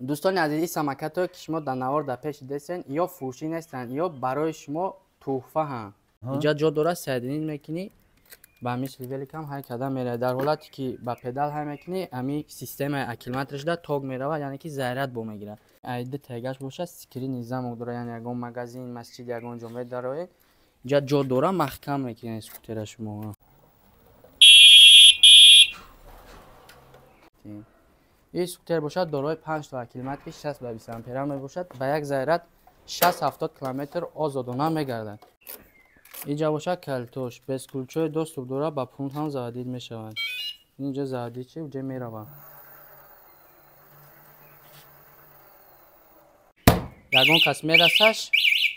دوستان عزیز، این سمک‌ها که شما در نوار در پیش دیدین یا فروشی نیستن یا برای شما تحفه هم. اینجا جا داره سیدینین میکنی با همین لیولی کم هر کدام میره. در حالتی که با پدال هم میکنی همین سیستم اکیلومترش در تاگ میره، یعنی که ضرورت بو میگیره. ایده تگاش باشه سکرین نظام داره، یعنی یگان مغازین مسجد یگان جمعه داره. اینجا جا داره محکم میکنه اسکوتر شما. این اسکوتر باشد دارای 5 تا کیلومتر 60 به 20 امپر می باشد، به یک ضرورت 60-70 کیلومتر آزادانه میگردد. اینجا باشد کلتوش بسکولچوی دو استوب داره با پونت هم زدید میشوند. اینجا زدید چه اونجا میروند. یگان کس میرسش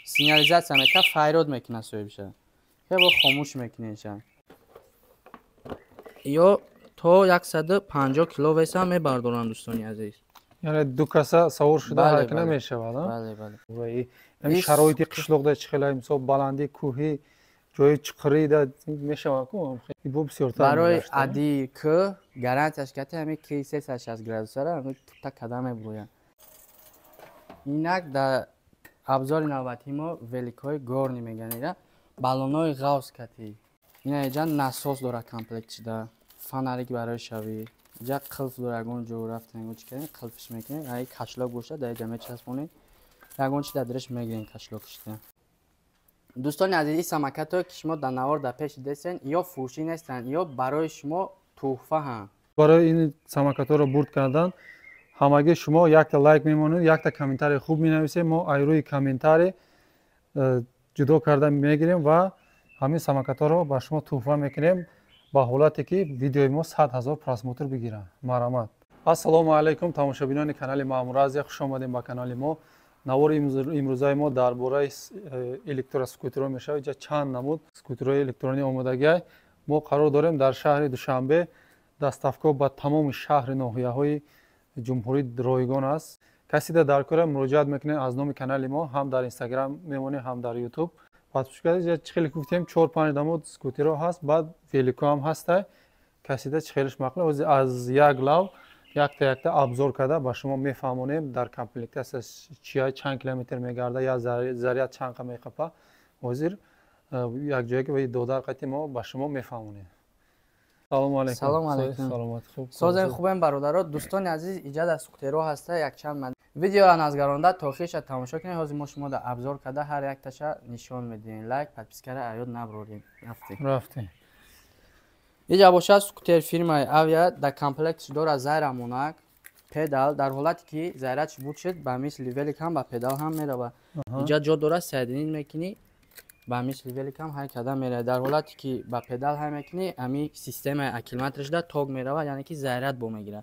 سینالیزاسیون میکنه، فایرود میکنه سوی بشه با خاموش میکنه. یا تا 150 کیلو ویس هم میبردارن دوستانی عزیز. یعنی دو کاسه سوار شده حرکت نمیشه بعدا. بله و این شرایط قشلوق چخلای مثلا بلندی کوهی جای چقری دا میشه کو خیلی بسیار برای عادی که گارانتیش کته همین کی 360 گرادوس را همین تا قدم برویان. اینک در ابزار نوبتی ما ولیکای گورنی میگن اینا بالونای غوث کتی. اینا اینجا ناسوس داره کامپلکت شده. فناریک برای شوی. اینجا قلف داره گون جو رفتن چی کنین قلفش میکنین. ای کاشلاک باشه در جمع چسبونین. یگان چی درش میگیرین کاشلاکش. دوستان عزیز، این سمک‌ها که شما در نوار در پیش دیدین یا فروشی نیستن یا برای شما تحفه هم. برای این سمک‌ها رو برد کردن همگی شما یک تا لایک میمونید، یک تا کامنتاری خوب مینویسید، ما ایروی کامنتاری جدا کرده میگیریم و همین سمک‌ها رو با شما تحفه میکنیم با حالتی که ویدیوی ما 100,000 پراسموتر بگیره. مرحمت. السلام علیکم تماشابینان کانال مامورازی، خوش آمدید به کانال ما. نوار امروزای ما درباره الکتروسکوتر میشه. اینجا چند نمود اسکوترهای الکترونی آمادگی ما قرار داریم در شهر دوشنبه دستافکو با تمام شهر ناحیه‌های جمهوری رایگان است. کسی در کار مراجعت میکنه از نام کانال ما هم در اینستاگرام میمونه هم در یوتیوب. پس خیلی گفتیم 4-5 نمود اسکوتر هست، بعد ویلیکو هم هست. کسی ده خیلیش مقله از یک لو یک تا ابزار کرده با شما میفهمونیم در کامپلیت است چیای چند کیلومتر میگرده یا ضریات چند کم میخپه وزیر یک جایی که دو در قطعی ما با شما میفهمونیم. سلام علیکم. سلام علیکم. سلامت خوب. سازن خوبم برادران. دوستان عزیز ایجاد از اسکوترها هسته یک چند من ویدیو نازگرانده تا آخرش تماشا کنید. حاضر ما شما در ابزار کرده هر یک تاشا نشون میدین. لایک پادپیسکره ایاد نبرورین. رفتیم. اینجا باشه اسکوتر فیرمای اویا در کامپلکس داره زیر موناک پدال در حالتی که زیرش بود شد با مثل لیولی کم با پدال هم میره. اینجا جا داره سیدینین میکنی با مثل لیولی کم هر کدام میره. در حالتی که با پدال هم میکنی همین سیستم اکیلومترش در تاگ میره، یعنی که ضرورت بو میگیره.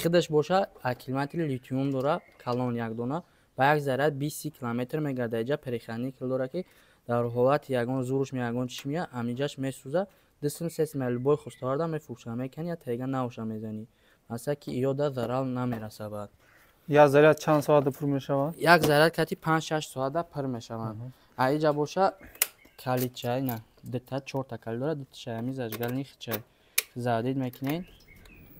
خودش باشه اکیلومتر لیتیوم داره کلون یک دونه با یک ضرورت 20 کیلومتر میگرده. اینجا پریخانی کل داره که در حالت یگان زورش میگان چی میاد همینجاش میسوزه. دستم سیس ملبوی خوستارده میفروشه میکنی یا تیگه نوشه میزنی مثلا که ایودا ضرر نمیرسه. بعد یک ضریات چند ساعت پر میشود؟ یک ضریات کتی 5-6 ساعت پر میشوند. اینجا باشه کلیت چای نه دتا 4 تا کلی داره دتا چای میزش گل چای زادید میکنین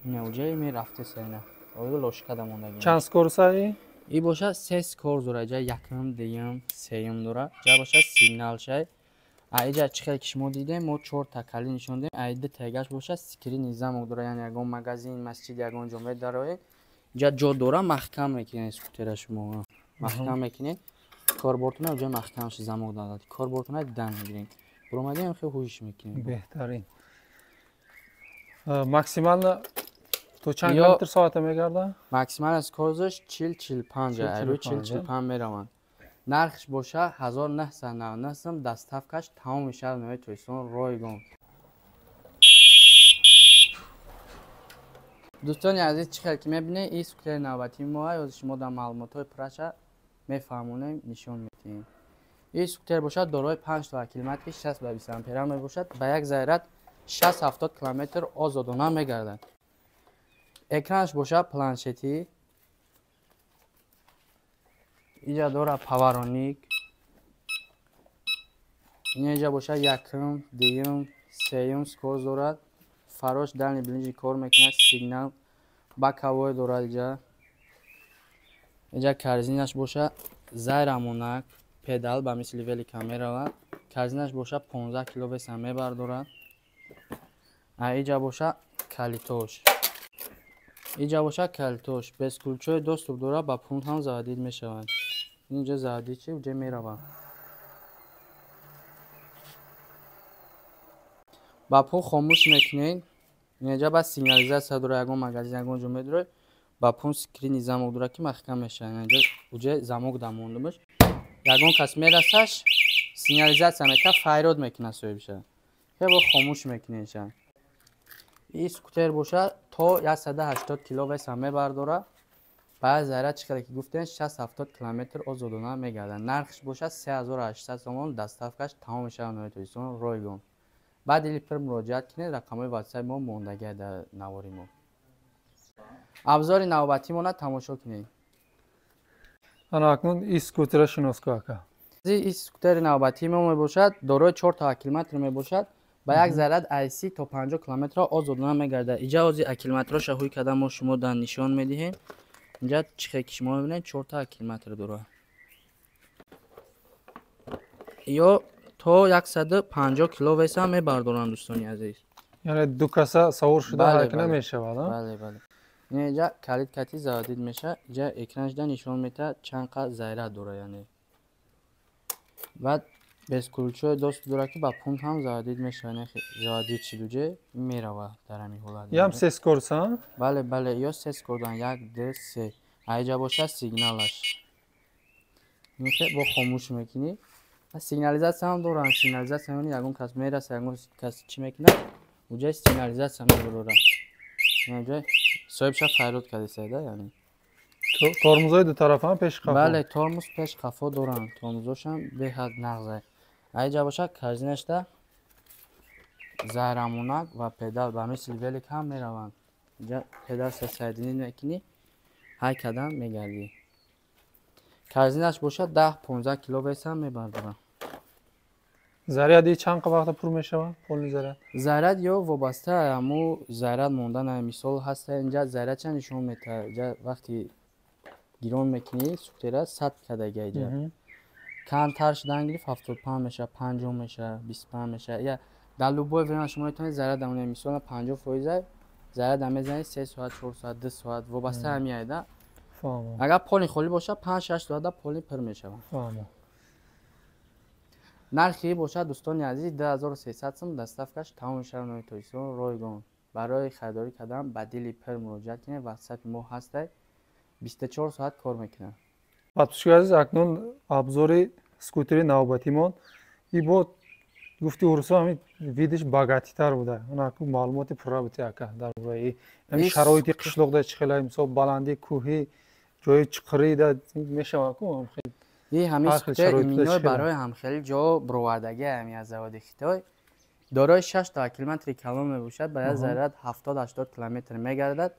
نوجه میرفته سینه اول لوشکا دمونده. چند سکورسایی؟ ای باشه 3 سکور داره. جا یکم دیگه سیم داره. جا باشه سیگنال چای. اینجا چیکار که شما دیدیم ما 4 تا کلی نشون دادیم. ایده تگاش باشه سکرین نظام داره، یعنی یگان مغازین مسجد یگان جمعه داره. اینجا جا داره محکم میکنه اسکوتر شما محکم میکنه. کاربردتون اونجا محکمش زمین داده. کاربردتون دن میگیرین. برآمده هم خیلی خوشش میکنین. بهترین. ماکسیمال تو چند کیلومتر ساعت میگرده؟ ماکسیمال از کارزش 40-45 روی 40-45 میروند. نرخش باشه 1999 دستافکش تمام شهر نوی تویستان رایگان. دوستان عزیز چیکار که میبینه این اسکوتر نوبتی ما از شما در معلومات های پرچه میفهمونیم نشون میدیم. این اسکوتر باشد دارای 5 تا کیلومتر 60 به 20 امپر می باشد، به یک ضرورت 60-70 کیلومتر آزادانه میگردد. اکرانش باشه پلانشتی. اینجا داره پاورونیک. اینجا باشه یکم دیگم سیم سکور دارد. فراش دانی بلنجی کار میکنه. سیگنال با کوای دارد. اینجا اینجا کرزینش باشه زیرمونک پدال با مثل لیولی کامera و کرزینش باشه 15 کیلو وزن میبردارد. اینجا باشه کلیتوش. اینجا باشه کلیتوش بسکولچوی دو استوب داره با پوند هم زادید میشوند. اینجا زادید چی اونجا میروند. با پون خاموش میکنین. اینجا با سیگنالیزاسیون داره یگان مگزین یگان جمله داره. با پون سکرینی زموک داره که محکم میشه. اینجا اونجا زموک دامونده باش. یگان کس میرسش سیگنالیزاسیون میکنه فایرود میکنه سوی بشه. که با خاموش میکنینشن. این سکوتر باشه تا 180 کیلو وزن میبرداره. بعد زیرا چقدر که گفتن 60-70 کیلومتر آزادانه میگردن. نرخش باشه 3800 تومان دستافکش تمام میشه اونایی تویستون رایگان. بعد لیپر مراجعت کنید رقم واتساپ ما موندگی در نواری ما. ابزار نوبتی ما تماشا کنید. انا اکنون این سکوتر شناس که این سکوتر نوبتی ما میباشد دارای 4 تا کیلومتر میباشد. با یک ضرب ایسی تا 50 کیلومتر آزادانه میگرده. اینجا از کیلومترش هوی کدام ما شما در نشان میدهیم. اینجا چه که شما میبینید 4 تا کیلومتر داره. یا تا 150 کیلو وزن میبردارن دوستانی عزیز. یعنی دو کاسه سوار شده حرکت نمیشه والا. بله بله. اینجا کلید کتی زادید میشه. اینجا اکرانش دا نشون میده چند قد زیره داره یعنی. بعد بسکولچوی دوست داره که با پوند هم زادید میشه یعنی زادید چیلوجه میروه در همین حالت. یا هم 3 اسکورس ها؟ بله بله یا 3 اسکوردن 1 2 3. اینجا باشه سیگنالش. میشه با خاموش میکنی. سیگنالیزاسیون هم دارن. سیگنالیزاسیون یگان کس میرسه یگان کس چی میکنه اونجا سیگنالیزاسیون میبره. اونجا صاحبش فایرود کرده سیده یعنی. ترمزای دو طرف هم پیش قفا. بله ترمز پیش قفا دارن. ترمزاش هم به حد نغزه. اینجا باشه کرزینش ده زهرمونک و پدال با مثل ویلی هم میروند. اینجا پدال سیدینی میکنی های کدام میگردی. کرزینش باشه 10-15 کیلو وزن میبردارن. زرد چند وقت پر میشه پول زرد؟ زرد یا وابسته همو زرد موندن مثال هست. اینجا زرد چند نشون میده. اینجا وقتی گیرون میکنی سکوتر 100 کدگه اینجا. کمتر شدن گرفت 75 میشه 50 میشه 25 میشه. یا در لوبای وینا شما میتونید زرد همونه مثال 50% زرد هم میزنید 3 ساعت 4 ساعت 2 ساعت وابسته همی ایده. اگر پولی خالی باشه 5-6 ساعت پولی پر میشه. نرخی باشه دوستان عزیز 2300 سوم دستافکش تمام شهر نوی تویسون رایگان. برای خریداری کردن بدیل پر مراجعه کنید. واتساپ ما هسته 24 ساعت کار میکنه. بچه‌ها عزیز اکنون ابزار سکوتر نوبتیمون این بود گفتی ورسا همین ویدیوش باگاتی تر بوده. اون اکنون معلوماتی پورا بوده اکا در باره این شرایطی قشلوق ده چخلای مثلا بلندی کوهی جای چقری ده میشه اکنون خیلی این همین سکوتر ایمینوی برای هم خیلی جا بروادگی همی از زواد خیتای دارای 6 تا کیلومتر کلان میباشد. باید ضرورت 70-80 کیلومتر میگردد.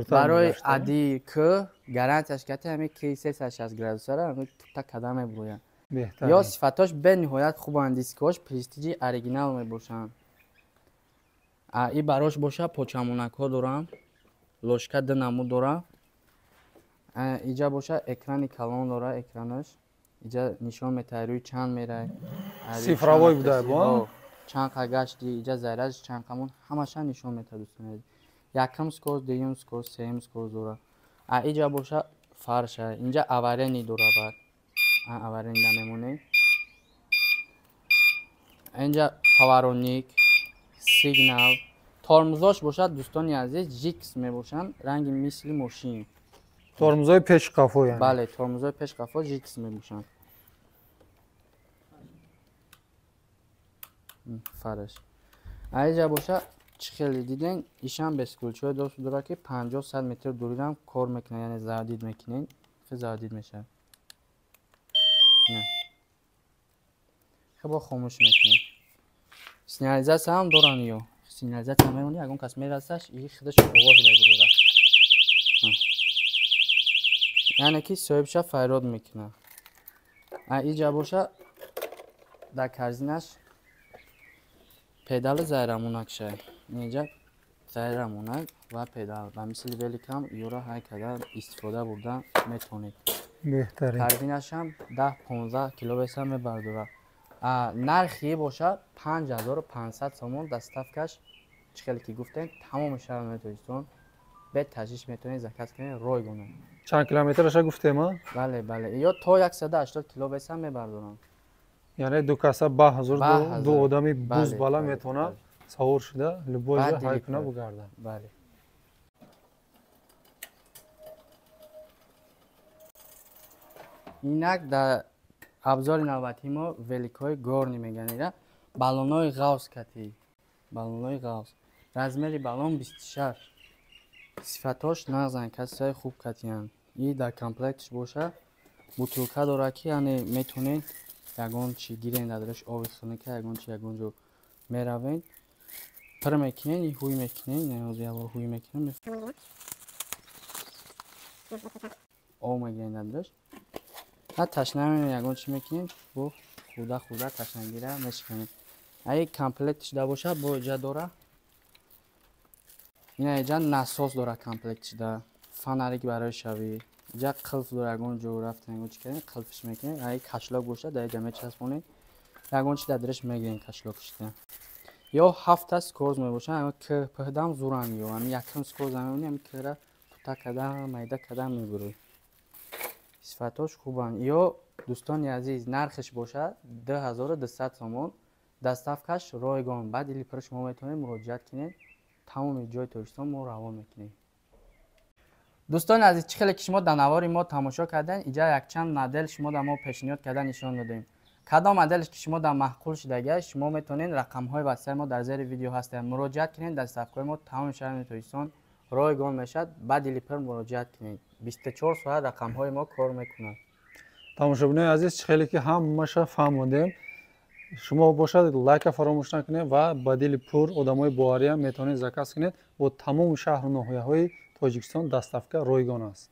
برای عادی که گارانتیش کتی همین کی 360 گراد سره همین تا قدم میبروین. یا صفاتش به نهایت خوبن. دیسکاش پرستیجی اوریجینال میباشن. این براش باشه پوچامونک ها دارن. لوشکت نمو داره. اینجا باشه اکرانی کلان داره اکرانش. اینجا نشان میده روی چند میره. صفراوی بوده با چند قگشتی اینجا زیرش چند قمون همشان نشون میده دوستان. یکم سکور دیگم سکور سیم سکور داره. اینجا باشه فرشه. اینجا آورینی داره بعد آورین نمیمونه. اینجا پاورونیک سیگنال ترمزاش باشه دوستان عزیز جیکس میباشن رنگ مثل ماشین. ترمزای پیش قفا یعنی. بله ترمزای پیش قفا جیکس میباشن. فرش. اینجا باشه چه خیلی دیدین ایشان بسکولچوی دوست داره که 50-100 متر دوری هم کار میکنه یعنی زادید میکنین خیلی زادید میشه. نه خیلی خاموش میکنین. سینالیزاسیون هم دارن یا سینالیزاسیون میمونی اگه کس میرسش این خودش آواز میبره. یعنی که صاحبش فایرود میکنه. اینجا باشه در کرزینش پدال زیرمونک شه. اینجا зайрамонак ва педал ба мисли великам ёра ҳай кардан истифода бурда метавонед. беҳтарин. Карбинашам 10-15 кило веса мебардорад. Нархи бошад 5500 сомон доставкаш чихеле ки гуфтем тамоми шаҳр Метоистон бе ташвиш метавонед заказ кунед ройгона. Чанд километраша гуфтем а? Бале бале ё то 180 кило веса мебардорам. яъне ду каса 10000 ду одами буз бала метавонад савор шуда любой ҷо ҳай куна бугардад. Бале. Инак дар абзори навбатӣ мо великҳои горни меганира. Баллонои ғавс катӣ. Баллонои ғавс. Размери баллон 26. Сифатош нағзан касаи хуб катиян. И дар комплектш боша. Бутулка дора ки яъне метавонед ягон чи гирен дадраш оби хунука ягон чи ягон ҷо меравед. Пир мекунед, и ҳуй мекунед, ҳозир ягон ҳуй мекунед. Об мегиред дадраш. ва ташна мемонед ягон чи мекунед, бо хурда ташнагира мешиканед. Аги комплектш да боша бо иҷа дора. Ина иҷа насос дора комплектш да. Фонарик барои шавӣ. Иҷа қилф дора ягон ҷо рафтан ягон чи карден қилфш мекунед. Аги кашлок боша дар иҷа мечаспонед. Ягон чи дадраш мегиред кашлокшда. ё 7 скороз мебошад, ама кпҳдам зурам ё, ами якум скороз мемонӣ, ами кра пута кадан, майда кадан мебурӣ. Сифатош хубанд. Ё дӯстони азиз, нархиш бошад 2200 сомон. Доставкаш ройгон. Баъд или пир шумо метавонед муроҷиат кунед. Тамоми ҷои Тоҷикистон мо равон мекунем. дӯстони азиз, чӣ хеле ки шумо дар навори мо тамошо кардем, иҷа якчанд модел шумо дар мо пешниҳод карда нишон додем. Кадом моделш ки шумо дар маъқул шуда гашт, шумо метавонед рақамҳои ватсаи мо дар зери видео ҳастанд. Муроҷиат кунед, доставкаи мо тамоми шаҳри Тоҷикистон ройгон мешавад. Баъд или пир муроҷиат кунед. 24 соат рақамҳои мо кор мекунад. тамошобинои азиз, чӣ хеле ки ҳамаша фаҳмодем. шумо бошад лайка фаромӯш накунед ва ба дили пур одамои бовария метавонед заказ кунед. бо тамоми шаҳру ноҳияҳои Тоҷикистон доставка ройгон аст.